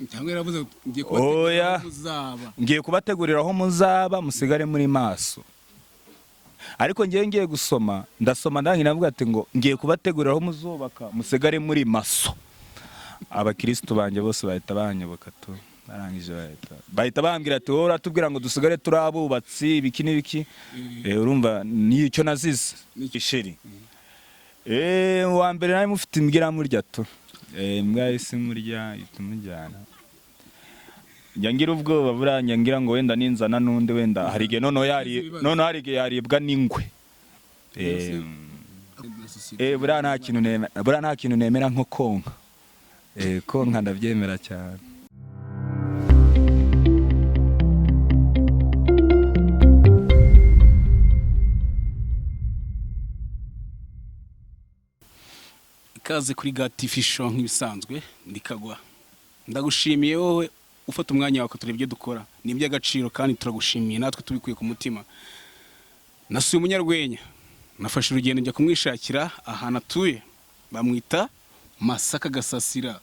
cyangwa yaravuze ngiye oya muzaba ngiye kubategurira aho muzaba musigare muri maso ariko ngiye gusoma ndasoma ndangira navuga ati ngo ngiye kubategurira aho muzubaka musigare muri maso abakristo banje bose bahita banyoboka tu barangije bahita bambwira ati wowe uratubwira ngo dusigare turabubatsi ibiki n'ibiki urumva nicyo nazize isheri wambere nawe mufite imbwira murya tu mbwa isi murya itumujyana ngira ubwoba buranya ngira ngo wenda ninzana nundi wenda hari igihe none hari igihe yaribwa n'ingwe buriya nta kintu nemera nko konka konka ndabyemera cyane ikaze kuri gatifisho nk'ibisanzwe ndikagwa ndagushimiye wowe ufata umwanya wawe tureba ibyo dukora ni iby'agaciro kandi turagushimiye natwe tubikuye ku mutima nasuye umunyarwenya nafashe urugendo njya kumwishakira ahantu atuye bamwita Masaka Gasasira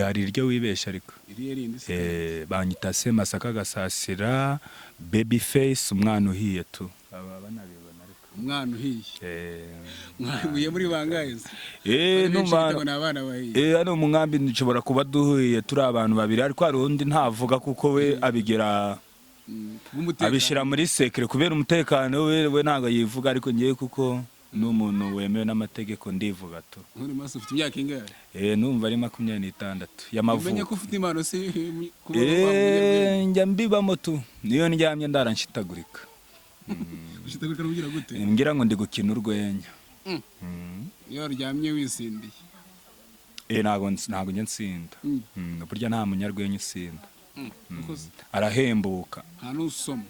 hari iryo wibesha ariko banyita se Masaka Gasasira baby face umwana uhiye tu aba banabibona ariko umwana uhiye mwahuye muri bangahe hano mu nkambi nshobora kuba duhuye turi abantu babiri ariko hari undi ntavuga kuko we abigera abishyira muri sekere kubera umutekano we ntabwo yivuga ariko ngiye kuko n'umuntu wemewe n'amategeko ndivuga tu uri maso ufite imyaka ingahe numva ari 26 y'amavuko umenye ko ufite impano se njya mbibamo tu niyo ndyamye ndaranshitagurika ushitagurika rugira gute ngira ngo ndi gukina urwenya iyo ryamye wisindiye ntago njye nsinda burya nta munyarwenya usinda arahembuka nta n'usoma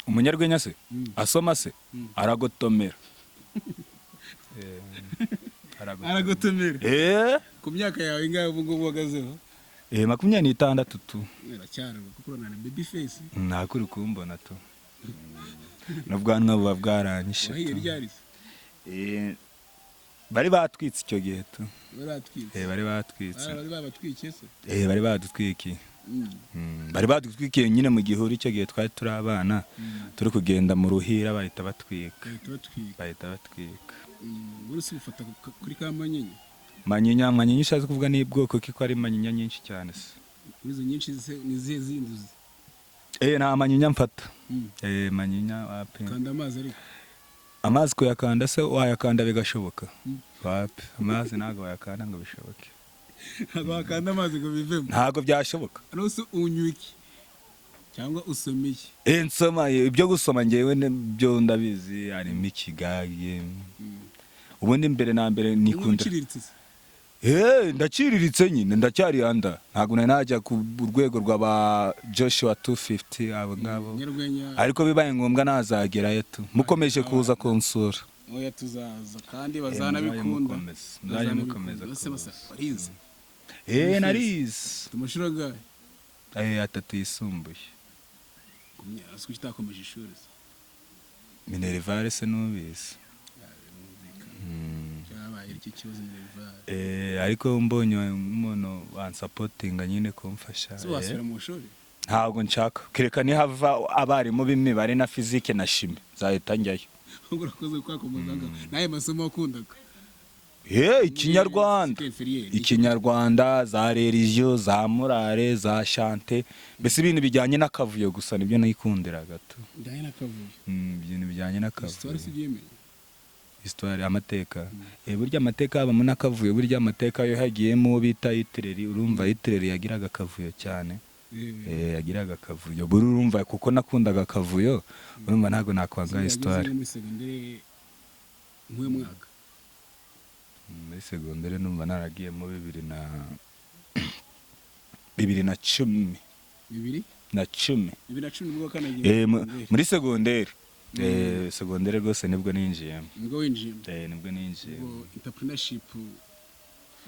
umunyarwenya se asoma se aragotomera aragotomera ku myaka yawe ingahe ubu ngubu uhagazeho 26 tu iracyari kuko urana baby face ntakuri kumbona tu n'ubwanwa buba bwaranyishe bari batwitse icyo gihe tu bari batwitse bari badutwikiye bari badutwikiye nyine mu gihuru icyo gihe twari turi abana turi kugenda mu ruhira bahita batwika uretse ufata kuri ka manyinya ushaje kuvuga ni bwoko kiko ari manyinya nyinshi cyane se izo nyinshi nizihe zindi nta manyinya mfata manyinya wapi kanda amazi ariko amazi kuyakanda se wayakanda bigashoboka wapi amazi ntago wayakanda ngo bishoboke ntago wakanda amazi ngo bivemo ntago byashoboka nose unyuki cyangwa usomeye nsoma ibyo gusoma ngewe byo ndabizi harimo ikigage ubundi mbere na mbere nikunda ndaciriritse nyine ndacyari anda ntago najya ku rwego rw'aba Joshua 250 abo ngabo ariko bibaye ngombwa nazagerayo tu mukomeje kuza konsura oya tuzaza kandi bazanabikunda mukomeza barize narize tumashuro gahe 3 yisumbuye asikuki takomeje ishuri Minerval se nubizi iki kibazo ariko mbonye umuntu wansapotinga nyine kumfasha wasubira mu shuri ntabwo nshaka kereka ni hava abarimu b'imibare na fizike na shimi zahita njyayo urakoze kwakomozanga naye masomo wakundaga ikinyarwanda za religion za morale za chante mbese ibintu bijyanye n'akavuyo gusa nibyo nayikundiraga tu ibintu bijyanye n'akavuyo histoire amateka burya amateka abamo n'akavuyo burya amateka yo hagiyemo bita itereri urumva itereri yagiraga akavuyo cyane yagiraga akavuyo urumva kuko nakundaga akavuyo urumva ntago nakwanga histoire muri segondere numva naragiyemo 2010 muri segondere segondere rwose nibwo ninjiyemo nibwo entrepreneurship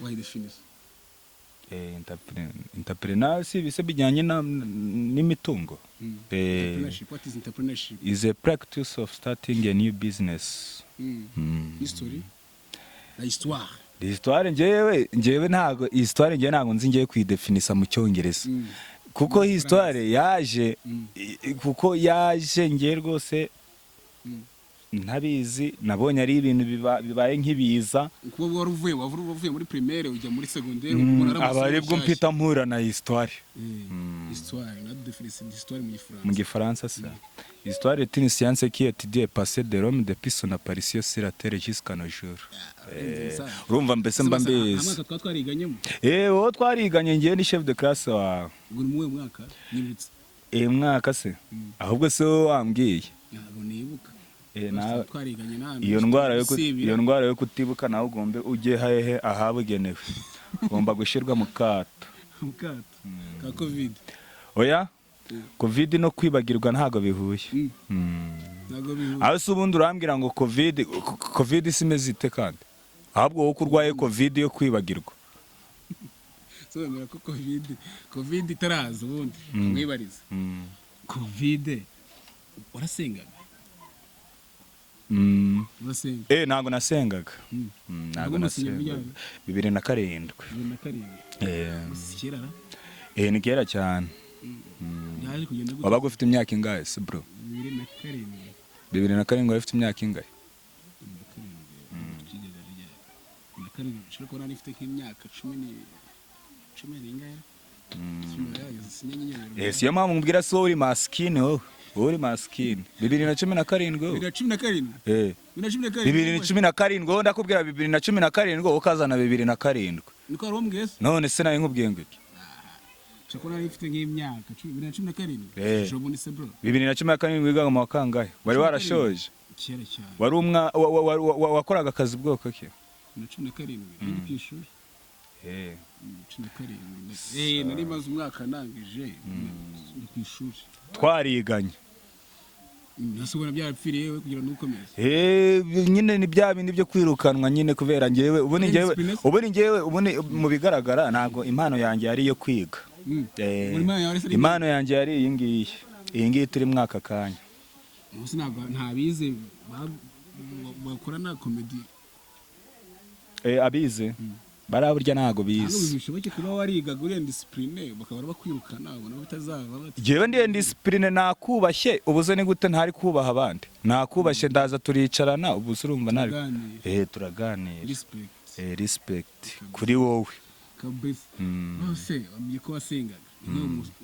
wayidefinise entrepreneurship bise bijyanye n'imitungo what is entrepreneurship is a practice of starting a new business history la histoire njyewe ntago histoire njyewe ntago nzi ngiye kwidefinisa mu cyongereza kuko histoire yaje kuko yaje ngiye rwose ntabizi nabonye ari ibintu bibaye nk'ibiza kuko wari uvuye muri primaire ujya muri secondaire abarebwo mpita mpura na histoire histoire na définition d'histoire mu gifaransa ça histoire est une science qui étudie le passé de l'homme depuis son apparition sur la terre jusqu'à nos jours urumva mbese mba mbese amaka twariganyemo wowe twariganye ngiye ni chef de classe wawe ngo ni mu mwaka nibutse mwaka se ahubwo se wambwiye ntabwo nibuka iyo ndwara yo kutibuka nawe ugombe ujye hehe ahabugenewe ugomba gushyirwa mu kato ka covid oya covid no kwibagirwa ntago bihuye aho se ubundi urambwira ngo covid simeze ite kandi ahubwo wowe urwaye covid yo kwibagirwa sobera ko covid itaraza ubundi mwibariza covid warasengaga ntago nasengaga ntago nasengaga 2007 ni kera cyane wabaga ufite imyaka ingahe se bro 2007 wari ufite imyaka ingahe siyo mpamvu mbwira so uri maskini wowe uri maskini 2017 2017 wowe ndakubwira 2017 ukazana 2007 niko ari wombwiye none se nawe nkubwiye ngo iki cyakora nifite nk'imyaka 2017 jobuni se bro 2017 wigaga mu wakangahe wari warashoje kera cyane wari wakoraga akazi bwoko ki 2017 ndi kwishuri nari maze umwaka nangije ndi kwishuri twariganye nasubona byarapfiriye we kugira ngo ukomeze nyine ni bya bindi byo kwirukanwa nyine kubera ngewe ubone mu bigaragara ntago impano yanjye yari yo kwiga impano yanjye yari iyi ngiyi turi mwaka kanya ubusa ntabize bakora na comedy abize baraburya ntago bize bishoboke kuba warigaga uri discipline bakaba bakwirukana ubona bitazava jewe ndi discipline nakubashye ubuze ni gute ntari kubaha abandi nakubashye ndaza turicarana ubuze urumva ntari turaganira respect kuri wowe kabisa nose amye ko wasengaga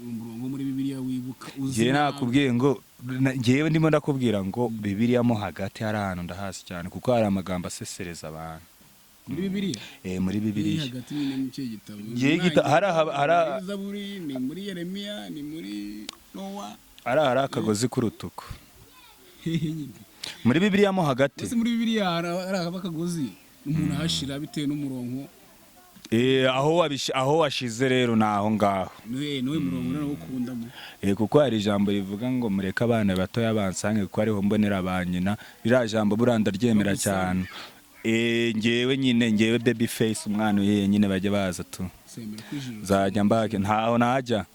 umurongo muri bibiliya wibuka je nakubwiye ngo ngewe ndimo ndakubwira ngo bibiliya mo hagati hari ahantu ndahasi cyane kuko hari amagambo asesereza abantu muri bibiliya muri bibiliya hagati nyine mu cyo gitabo hari Zaburi ni muri Yeremiya ni muri Nowa hari akagozi k'urutuku muri bibiliya mo hagati ese muri bibiliya hari akagozi umuntu ahashira bitewe n'umurongo aho washize rero naho ngaho niwe murongo rero ukundamo kuko hari ijambo rivuga ngo mureke abana bato yabansange kuko ariho mbonera abanyina rira jambo buranda ryemera cyane ngewe baby face umwana uye nyine bajya baza tu zajya mbake ntaho najya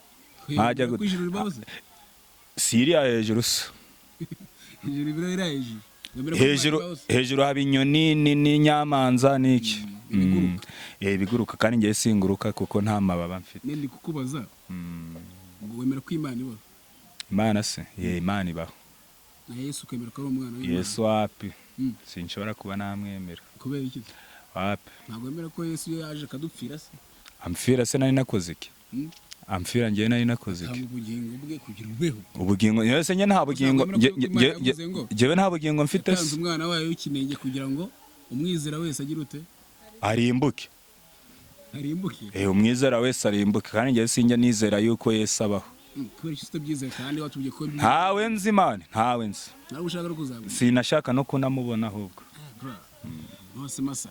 Syria hejuru se hejuru haba inyoni n'inyamanza n'iki biguruka kandi ngiye singuruka kuko nta mababa mfite ndi kukubaza ngo wemera ko Imana ibaho Imana se Imana ibaho na Yesu kemera ko ari umwana w'Imana Yesu wapi sinshobora kuba namwemera kubera iki wapi ntabwo wemera ko Yesu yaje akadupfira se amfira se nari nakoze iki amfira ngiye nari nakoze iki ubugingo bwe kugira ubeho ubugingo yose nye nta bugingo jewe nta bugingo mfite se umwana wayo w'ikinenge kugira ngo umwizera wese agira ute arimbuke umwizera wese arimbuke kandi ngiye sinjya nizera yuko Yesu abaho kubera iki utabyizera kandi watubye ko ntawe nzi Imana ntawe nzi nawe ushaka no kuzabona sinashaka no kunamubona ahubwo nose masa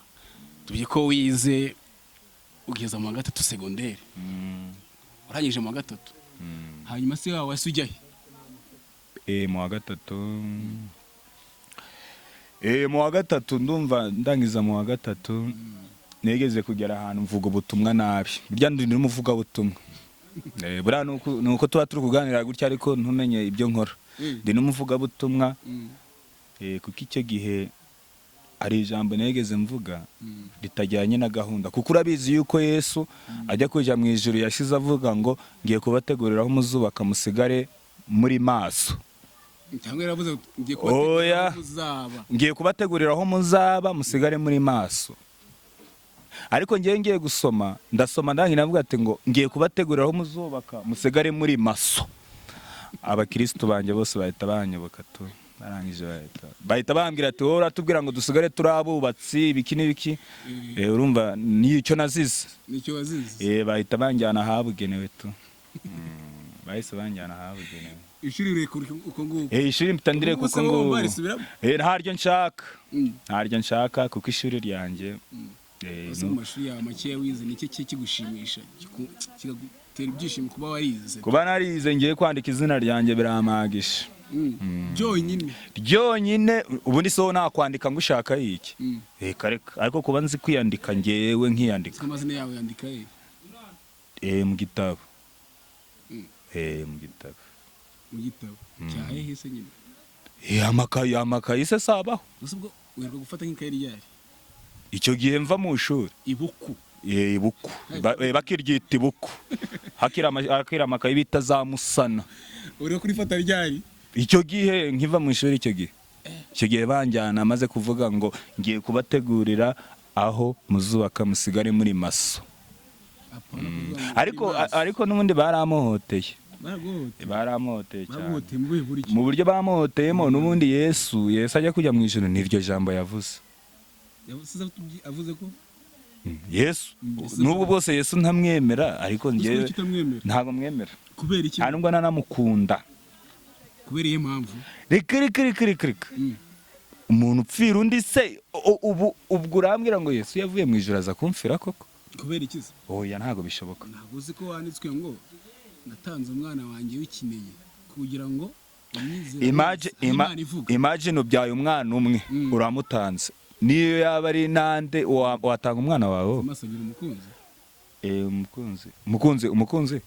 tubye ko wize ugeza mu 3 secondaire urangije mu 3 hanyuma se wawe wasujyahe mu 3 ndumva ndangiza mu 3 negeze kugera ahantu mvuga ubutumwa nabi burya ndi n'umuvuga butumwa bura nuko tuba turi kuganira gutya ariko ntumenye ibyo nkora ndi n'umuvuga butumwa kuko icyo gihe hari ijambo negeze mvuga ritajyanye na gahunda, kuko urabizi yuko Yesu ajya kuja mu ijuru yashize avuga ngo ngiye kubateguriraho muzubaka musigare muri maso. Cyangwa yaravuze ngiye kubateguriraho muzaba musigare muri maso. Ariko ngiye gusoma ndasoma ndangi navuga ati ngo ngiye kubateguriraho muzubaka musigare muri maso. Abakristo banje bose bahita banyoboka tu narangije bahita bambwira ati wowe uratubwira ngo dusigare turabubatsi ibiki n'ibiki. Urumva nicyo nazize. Nicyo wazize. Bahita banjyana ahabugenewe tu. Bahise banjyana ahabugenewe. Ishuri rekuri uko nguko. Ishuri mpitandire kuko ngo ntaryo nshaka kuko ishuri ryanjye mu mashuri yawe make wize niki kigushimisha kigutera ibyishimo kuba warize. Kuba narize ngiye kwandika izina ryanjye biramagisha. Ryonyine ubundi so nakwandika ngo ushaka iki. Kareka ariko kuba nzi kwiyandika ngewe nkiyandika. Amazina yawe yandika mu gitabo. Mu gitabo cyahe hese nyine. Amakayi se sabaho. Usubwo werwa gufata nk'ikayi ryari. Icyo gihe mva mu ishuri. Ibuku. Ibuku. Bakiryita ibuku. Hakira amakayi bita za musana. Uri kurifata ryari? Icyo gihe nkiva mu ishuri icyo gihe. Icyo gihe banjyana maze kuvuga ngo ngiye kubategurira aho muzubaka musigare muri maso. Ariko n'ubundi baramuhoteye. Baramuhoteye cyane. Mu buryo bamuhoteyemo n'ubundi Yesu ajya kujya mu ijuru n'iryo jambo yavuze. Avuze ko Yesu n'ubwo bwose Yesu ntamwemera ariko ngewe ntago mwemera. Kubera iki? Nubwo nanamukunda. Kubera iyo mpamvu. Reka. Umuntu upfira undi se ubwo urambwira ngo Yesu yavuye mu ijuru aza kumfira koko? Kubera iki? Oya ntago bishoboka. Ntago uzi ko wanditswe ngo natanze umwana wanjye w'ikinege kugira ngo imagine ubyaye umwana umwe uramutanze. Niyo yaba ari nande watanga umwana wawe. Umukunzi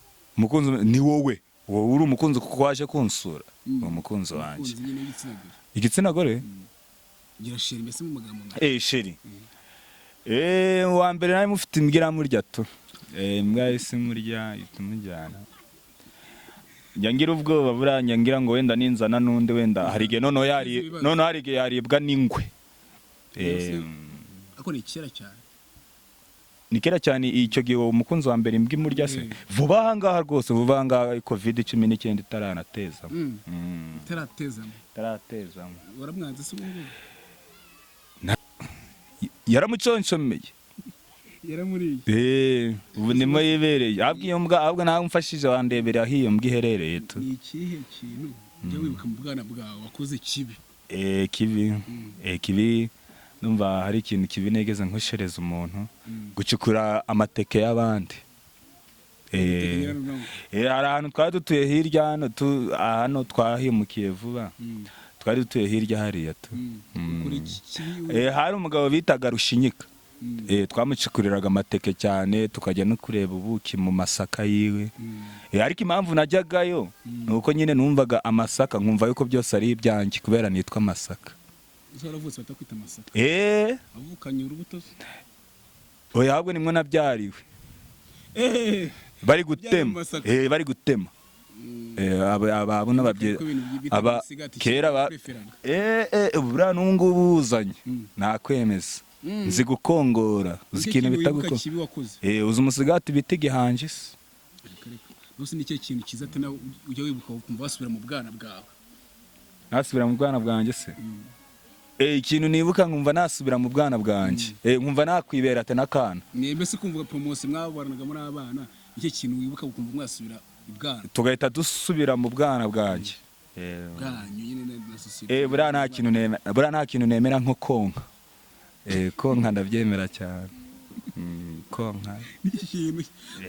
ni wowe uri umukunzi kuko waje kunsura. Umukunzi wanjye igitsina gore gira sheri mbese mu magambo sheri wambere nawe mufite imbwira murya tu imbwa isi murya itumujyana ngira ubwoba buranya ngira ngo wenda ninzana nundi wenda hari igihe noneho hari igihe yaribwa n'ingwe. Ako ni kera cyane. Ni kera cyane icyo gihe umukunzi wa mbere imbwa imurya se. Vuba ahangaha rwose vuba ahangaha COVID-19 itaranateza. Taratezamo. Waramwanze se ubungu? Yaramuconshomeye. Yaramuriye. Ubu nimo yibereye. Abwiye mbwa ahubwo nawe umfashije wandebera ahiyo mbwa iherereye tu. Ni ikihe kintu ujya wibuka mu bwana bwawe wakoze kibi? Kibi numva hari ikintu kibi negeze nkoshereza umuntu gucukura amateke y'abandi. Hari ahantu twari dutuye hirya hano twahimukiye vuba. Twari dutuye hirya hariya tu. Hari umugabo bitaga Rushinyika. Twamucukuriraga amateke cyane tukajya no kureba ubuki mu masaka yiwe. Ariko impamvu najyagayo nuko nyine numvaga amasaka nkumva yuko byose ari ibyanjye kubera nitwa amasaka. Uzaravutse batakwita amasaka. Avukanye urubuto. Oya ahubwo nimwe nabyariwe. Bari gutema. Ababona babye kera buriya n'ubungu buzanye nakwemeza. Nzi gukongora uzi ikintu bitaguko. Uzi umusigati bita igihanje se. Nusi nicyo kintu kiza tena ujya wibuka ukumva wasubira mu bwana bwawe. Nasubira mu bwana bwanjye se. Ikintu nibuka nkumva nasubira mu bwana bwanjye. Nkumva nakwibera ate nakana. Mbese kumvuga promotion mwabaranaga muri abana nicyo kintu wibuka ukumva mwasubira ibwana. Tugahita dusubira mu bwana bwanjye. Bwanyu nyine na society. Buriya nta kintu nemera nko konka. Konka ndabyemera cyane. Konka n'ikintu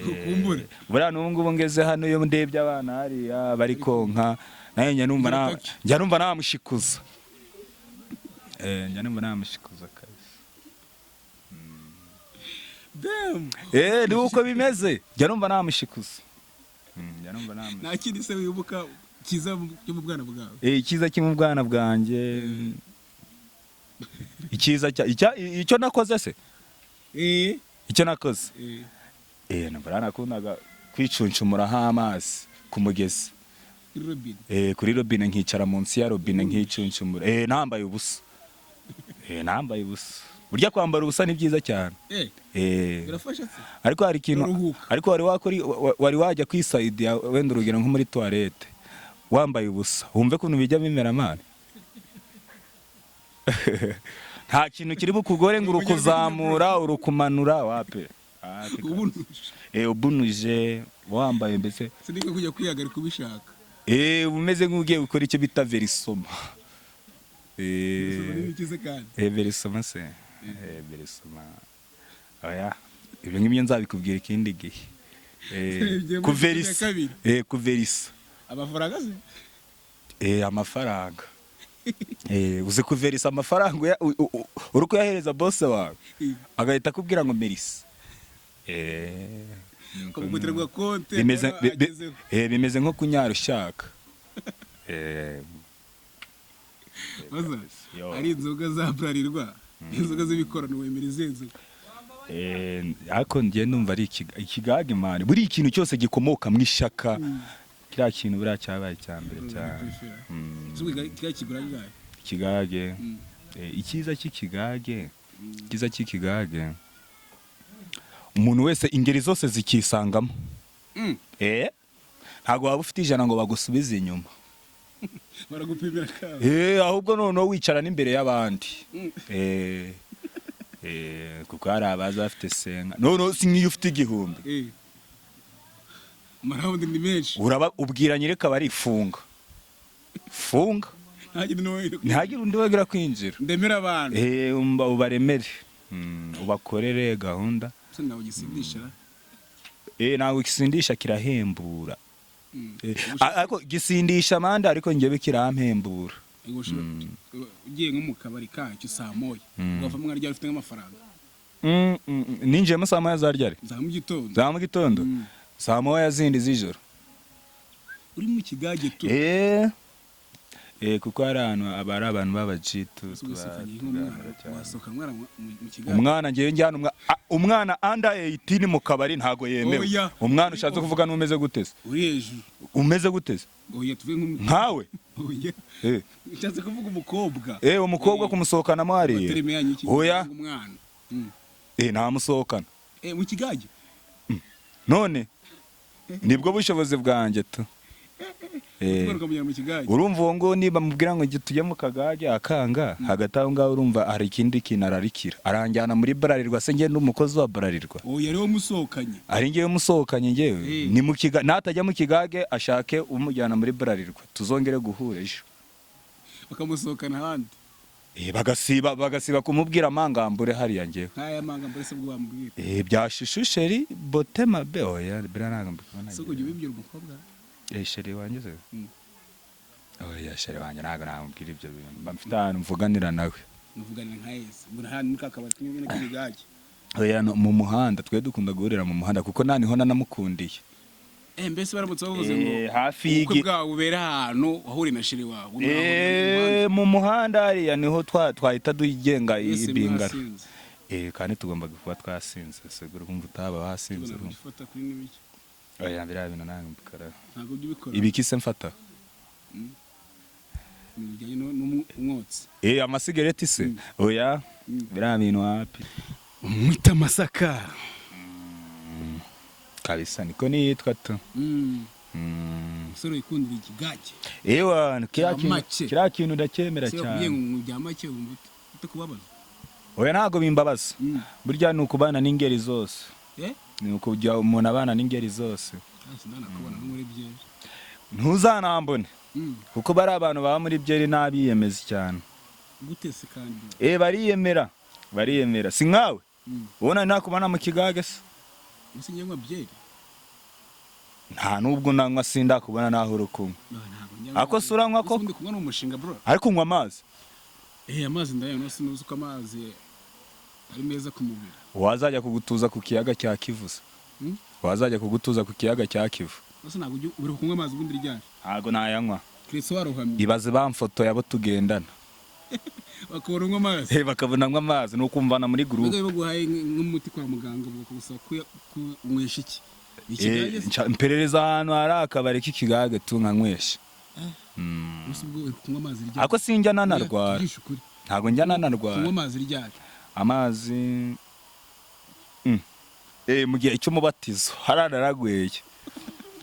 ukumbura. Buriya n'ubungubu ngeze hano iyo ndebye abana hariya bari konka nayo njya numva namushikuza. Njya numva namushikuza kabisa. Damn. Nuko bimeze njya numva namushikuza. Nta kindi se wibuka kiza cyo mu bwana bwawe. Kiza cyo mu bwana bwanjye icyiza icyo nakoze se icyo nakoze nabara nakundaga kwicunshumuraho amazi ku mugezi kuri robine nkicara munsi ya robine nkicunshumura nambaye ubusa nambaye ubusa burya kwambara ubusa ni byiza cyane birafasha se ariko hari ikintu ariko wari wajya kwisaidia wenda urugero nko muri toilette wambaye ubusa wumve kuntu bijya bimera mane nta kintu kiri bukugore ngo urukuzamura urukumanura wape ubunuje wambaye mbese siniko kujya kwihagarika ubishaka umeze nk'ugiye gukora icyo bita verisoma verisoma se verisoma oya ibyo ngibyo nzabikubwira ikindi gihe kuverisa kuverisa amafaranga se amafaranga uzi kuverisa amafaranga uri kuyahereza boss wawe agahita akubwira ngo merisa kumutira konte bimeze nko kunyara ushaka ari inzoga za Bralirwa inzoga z'ibikorano wemera izenzo ariko njye numva ari ikigage mani buri ikintu cyose gikomoka mu ishaka kiriya kintu buriya cyabaye cya mbere cyane ikigage icyiza cy'ikigage umuntu wese ingeri zose zikisangamo ntabwo waba ufite ijana ngo bagusubize inyuma baragupimira kawe ahubwo noneho wicara n'imbere y'abandi kuko hari abaza bafite senga noneho si nk'iyo ufite 1000 amaraundi ni menshi ubwira nyireka bari funga ntihagire undi wagira kwinjira ndemera abantu ubaremere ubakorere gahunda nawe gisindisha ntabwo gisindisha kirahembura ariko gisindisha amande ariko njyewe kirampembura ugiye nko mu kabari kacyo saa moya ugava mwana ryari ufite nk'amafaranga ninjiyemo saa moya zaryari za mu gitondo saa moya zindi z'ijoro uri mu kigage tu kuko hari ahantu aba ari abantu b'abajitu umwana ngewe njyana umwana under 18 mu kabari ntago yemewe umwana ushatse kuvuga n'umeze guteze uri hejuru umeze guteze nkawe ushatse kuvuga umukobwa umukobwa kumusohokana mwari oya nta musohokana mu kigage none nibwo bushobozi bwanjye tu urumva uwo ngo niba mubwira ngo tujye mu kagage akanga hagati aho ngaho urumva hari ikindi kintu ararikira aranjyana muri Bralirwa se ngende umukozi wa Bralirwa yari wo musohokanye ari ngewe musohokanye ngewe ni mu kigage natajya mu kigage ashake umujyana muri Bralirwa tuzongere guhura ejo bakamusohokana ahandi bagasiba kumubwira amangambure hariya ngewe nk'aya mangambure se bwo bamubwira byashishusheri botema be oya biranaga se kujya ubibwira umukobwa sheri wanjye se oya sheri wanjye ntabwo namubwira ibyo bintu mfite ahantu mvuganira nawe muvuganira nka yese muri hano ni kakabari kimwe n'ikigage oya mu muhanda twe dukunda guhurira mu muhanda kuko niho nanamukundiye mbese baramutse bavuze ngo hafi y'igi bwawe ubera ahantu wahuriye na sheri wawe mu muhanda hariya niho twahita dugenga ibingara kandi tugomba kuba twasinze segura kumva utaba wasinze oya biriya bintu ntabwo mbikora ntabwo by'ubikora ibiki se mfata bijyanye n'umwotsi amasigareti se oya biriya bintu wapi umwita amasaka kabisa niko niyitwa tu umusore wikundira ikigage kiriya kintu ndacyemera cyane mu bya make wumva utakubabaza oya ntabwo bimbabaza burya ni ukubana n'ingeri zose ni ukujya umuntu abana n'ingeri zose ntuzanambone kuko bari abantu baba muri byeri n'abiyemeza cyane gute se kandi bariyemera si nkawe ubona nakubana mu kigage se usinywa byeri nta nubwo nanywa sindakubona naho urukumwe ako suranywa ko ndi kumwe n'umushinga bro ariko unywa amazi amazi ndayanywa sinuzi ko amazi ari meza ku mubiri wazajya kugutuza ku kiyaga cya Kivu wazajya kugutuza ku kiyaga cya Kivu bose ntabwo uri kunywa amazi ubundi ryari ntabwo nayanywa Kristo waruhamye ibaze bamfoto yabo tugendana bakabona amazi bakabona amazi no kumvana muri group baguhaye nk'umuti kwa muganga bakagusaba kunywesha iki imperereza ahantu hari akabari k'ikigage tunkanywesha kunywa amazi ryari ako sinjya nanarwara ntago njya nanarwara kunywa amazi ryari amazi mu gihe cy'umubatizo harararagweye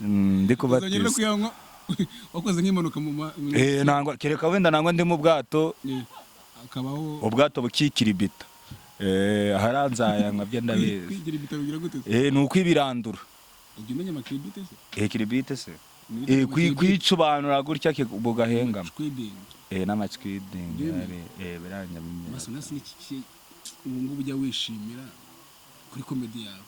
ndi kubatiza wakoze nk'impanuka mu nangwa kereka wenda nangwa ndi mu bwato akabaho ubwato bukikiribita haranzaya nkabyo ndabizi kwikiribita bigira gute ni ukwibirandura ujya umenya amakiribite se kiribite se kwicubanura gutya bugahengama n'amacwiding biranya maso nasi n'iki ubu ngubu ujya wishimira kuri komedi yawe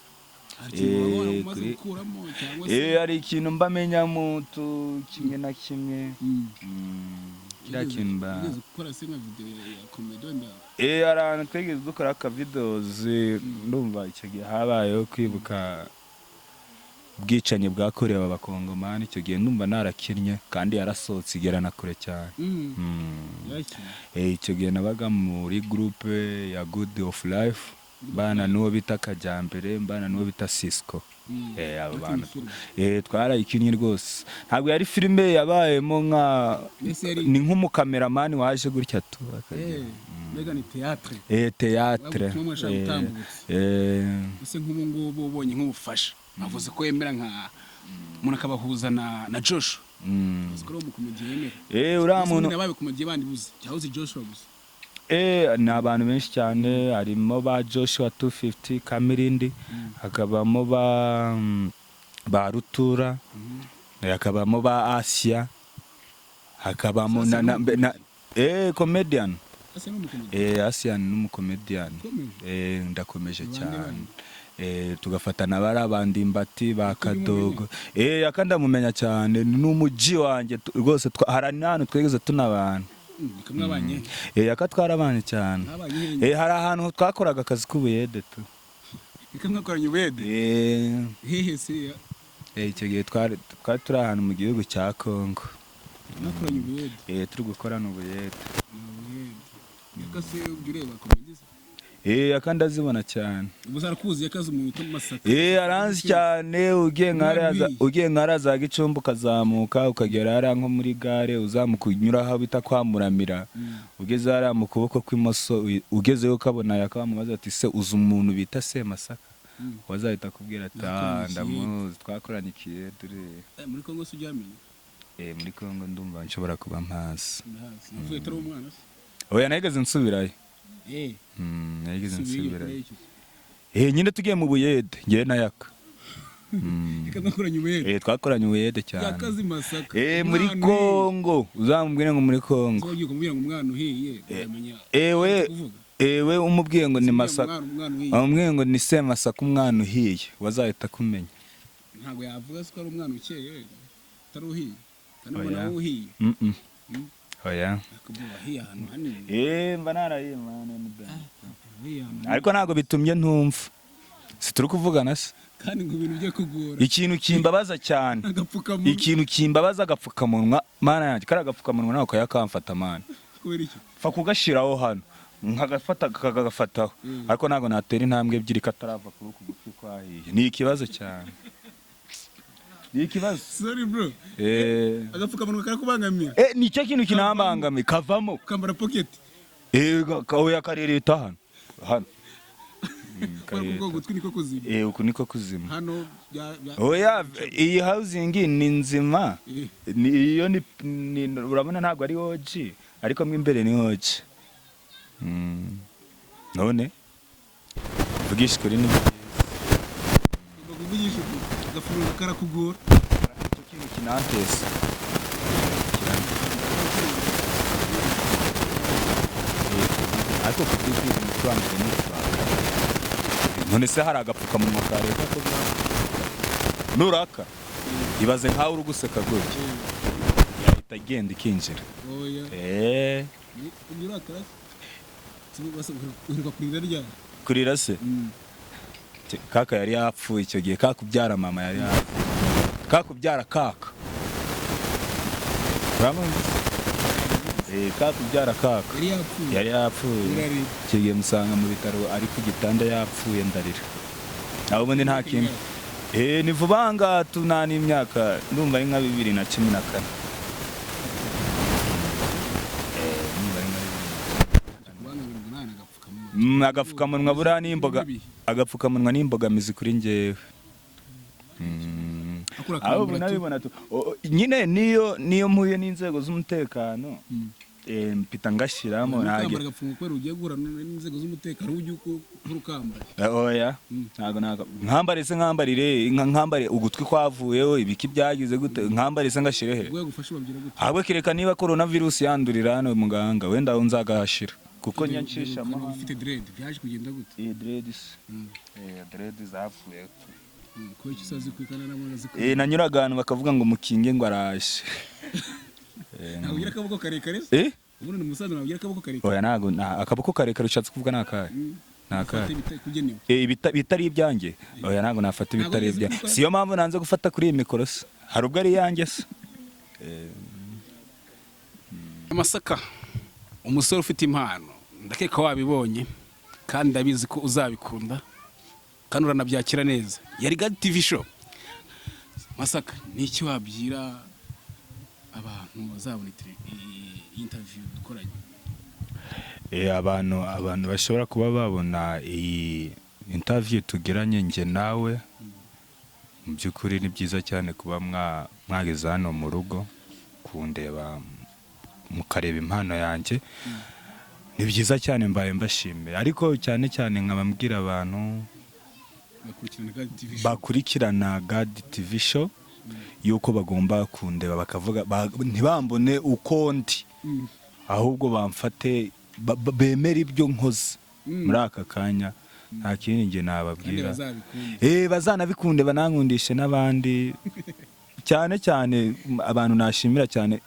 hari ikintu mbamenya mutu kimwe na kimwe kiriya kintu mba gukora se nka video ya komedi wenda ahantu twigeze dukora akavideos ndumva icyo gihe habayeho kwibuka ubwicanyi bwakorewe abakongomani icyo gihe ndumva narakinnye kandi yarasohotse igera na kure cyane icyo gihe nabaga muri groupe ya Good of Life bana nuwo bita Kajyambere bana nuwo bita Cisco abo bana twarayikinnye rwose ntabwo yari filime yabayemo ni nk'umukameramani waje gutya tu mbega ni théâtre ese nk'ubu ngubu ubonye nk'ubufasha bavuze ko yemera nka umuntu akabahuza na Joshua uziko mu komedi yemera uriya muntu nabaye komedi bandi buzi cyahoze Joshua gusa ni abantu benshi cyane harimo ba Joshua 250 Kamirindi hakabamo ba Rutura hakabamo ba Asia hakabamo na comedian Asia n'umukomedian ndakomeje cyane tugafatana bari abandi mbati bakadogo akanda mumenya cyane n'umuji wanjye rwose hari n'ahantu twegeze tunabana yakatwarabanye cyane hari ahantu twakoraga akazi k'ubuyede tu ikamwakoranye ubuyede hehe se icyo gihe twari turi ahantu mu gihugu cya Kongo mwakoranye ubuyede turi gukorana ubuyede yakase ureba komedi akandi azibona cyane ubu zarakuzi yakaze umuntu mu Masaka aranzi cyane ugiye nkaraza Gicumbi ukazamuka ukagera hari nko muri gare uzamuka unyura aho bita kwamuramira ugeze hari mu kuboko kw'imoso ugezeyo ukabona yakamubaza ati se uzi umuntu bita Masaka wazahita kubwira ati ndamuzi twakoranye ikiyedure muri Kongo se ujyamenye muri Kongo ndumva nshobora kuba mpazi uvuye tari umwana se oya nahigeze nsubirayo nahigeze nsubirayo nyine tugiye mu buyede ngewe na Yaka twakoranye ubuyede twakoranye ubuyede cyane yakazi Masaka muri Kongo uzamubwire ngo muri Kongo ugiye kumubwira ngo umwana uhiye ewe umubwiye ngo ni Masaka umubwiye ngo ni Masaka umwana uhiye wazahita kumenya ntabwo yavuga ko ari umwana ukeye atari uhiye kandi ubona wowe uhiye oya mba narahiye ariko ntabwo bitumye ntumva turi kuvugana se kandi ngo ibintu byo kugora ikintu kimbabaza cyane ikintu kimbabaza agapfukamunwa mana yanjye kari agapfukamunwa nawe ukayakamfata mana fa kugashiraho hano nkagafata kagafataho ariko ntabwo natera intambwe ebyiri katarava ku gutwi kwahiye ni ikibazo cyane ikibazo sorry bro agapfukamunwa karakubangamira nicyo kintu kinambangamiye kavamo kambara pocket oya karereta hano gutwi niko kuzima uku niko kuzima hano oya iyi housing ni nzima iyo urabona ntabwo ari OG ariko mo imbere ni OG none vugisha kuri ni bakuvugisha agafunga karakugora icyo kintu kinantesa ariko kutubwira umuturanire n'utwaka none se hari agapfukamunwa ka leta ko nuraka ibaze nkawe uri guseka gutya yahita agenda ikinjira kurira se kaka yari yapfuye icyo gihe kakubyara mama yari yapfuye kakubyara kaka kakubyara kaka yari yapfuye kigiye musanga mu bitaro ari ku gitanda yapfuye ndarira naho ubundi nta kintu ni vuba ngaha tunana imyaka ndumva ari nka 2014 agapfukamunwa buriya agapfukamunwa n'imbogamizi kuri njyewe aho nabibona nyine niyo mpuye n'inzego z'umutekano mpita ngashyiramo oya nkambare se nkambare ugutwi kwavuyeho ibiki byagize gute nkambare se ngashirehe ahubwo kereka niba coronavirus yandurira hano muganga wenda nzagahashira kuko nyanshishamo ufite dread byaje kugenda gute dread zapfuye ko iki sazi kwikana n'amazi nanyuraga abantu bakavuga ngo mukinge ngo araje nabwira akaboko karekare ubundi umusaza nabwira akaboko karekare oya nago akaboko karekare ushatse kuvuga nakahe bitari ibyanjye oya nago nafata ibitari ibyanjye siyo mpamvu nanze gufata kuri iyi mikoro se hari ubwo ari yanjye se Masaka umusore ufite impano ndakeka wabibonye kandi ndabizi ko uzabikunda kandi uranabyakira neza yari God TV show. Masaka niki wabwira abantu bazabona interview dukoranye abantu bashobora kuba babona iyi interview tugiranye nge nawe mu by'ukuri ni byiza cyane kuba mwageze hano mu rugo kundeba mukareba impano yanjye ni byiza cyane mbaye mbashimira ariko cyane cyane nkabambwira abantu bakurikirana God TV show yuko bagomba kundeba bakavuga ntibambone uko ndi ahubwo bamfate bemera ibyo nkoze muri aka kanya nta kindi nge nababwira bazanabikunde banankundishe n'abandi cyane cyane abantu nashimira cyane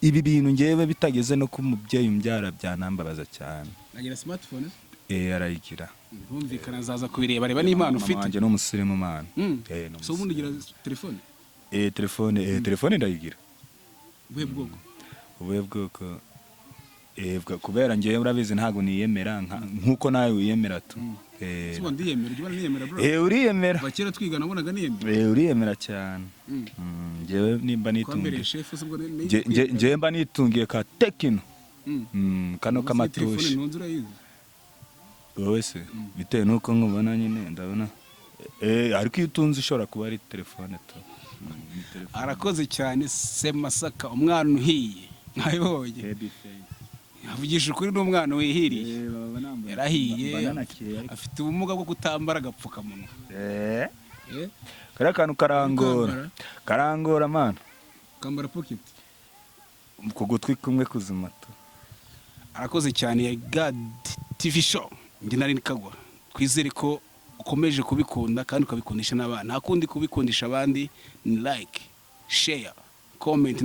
ibi bintu ngewe bitageze no ku mubyeyi umbyara byanambabaza cyane agira smartphone arayigira bumvikana zaza kubireba reba n'impano ufite wanjye no musirimu mana so ubundi ugira telefone telefone ndayigira ubuhe bwoko kubera ngewe urabizi ntago niyemera nkuko nawe wiyemera tu sibo ndiyemera ujya niyemera bro uriyemera bakera twiga nabonaga niyemera uriyemera cyane ngewe nimba nitungiye ngewe mba nitungiye ka Tekino kano kamatushi wowe se bitewe nuko nkubona nyine ndabona ariko iyo utunze ushobora kuba ari telefone tu arakoze cyane se Masaka umwana uhiye nkabibonye avugisha ukuri n'umwana wihiriye yarahiye afite ubumuga bwo kutambara agapfukamunwa kariya kantu karangora mana kambara pocket ku gutwi kumwe kuzima tu arakoze cyane ya God TV show njye nari nikagwa twizere ko ukomeje kubikunda kandi ukabikundisha n'abana nta kundi kubikundisha abandi ni like share comment